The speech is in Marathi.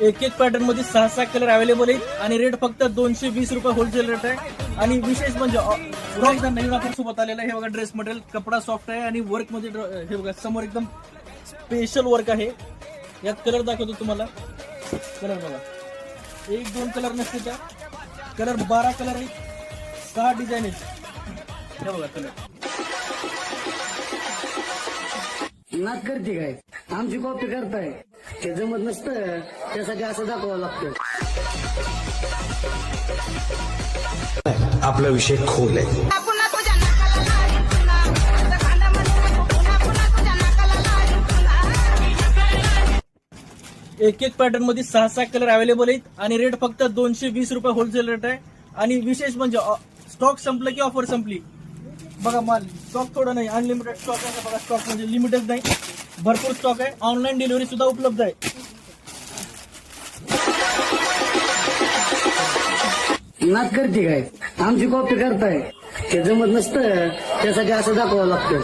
एक एक पॅटर्न मध्ये 6-6 कलर अवेलेबल आहेत आणि रेट फक्त 220 रुपये होलसेल रेट आहे। आणि विशेष म्हणजे पुन्हा एकदा नवीन ऑफर सोबत आलेला आहे। हे बघा ड्रेस मटेरियल कपडा सॉफ्ट आहे आणि वर्क मध्ये हे बघा समोर एकदम स्पेशल वर्क आहे। यात कलर दाखवतो तुम्हाला। कलर बघा 1-2 कलर नसते त्या कलर 12 कलर आहेत 6 डिझाईन आहेत। हे बघा कलर नाक करते काय आमची कॉपी करताय ते जमत नसतं त्यासाठी असं दाखवावं लागतं। आपला विषय खोल आहे। एक एक पॅटर्न मध्ये 6-6 कलर अवेलेबल आहेत आणि रेट फक्त 220 रुपये होलसेल रेट आहे। आणि विशेष म्हणजे स्टॉक संपलं की ऑफर संपली। बघा माल स्टॉक थोडा नाही, अनलिमिटेड स्टॉक आहे। बघा स्टॉक म्हणजे लिमिटेड नाही, भरपूर स्टॉक आहे। ऑनलाईन डिलिव्हरी सुद्धा उपलब्ध आहे। नाक करते काय आमची कॉपी करताय ते जमत नसतं त्यासाठी असं दाखवावं लागतं।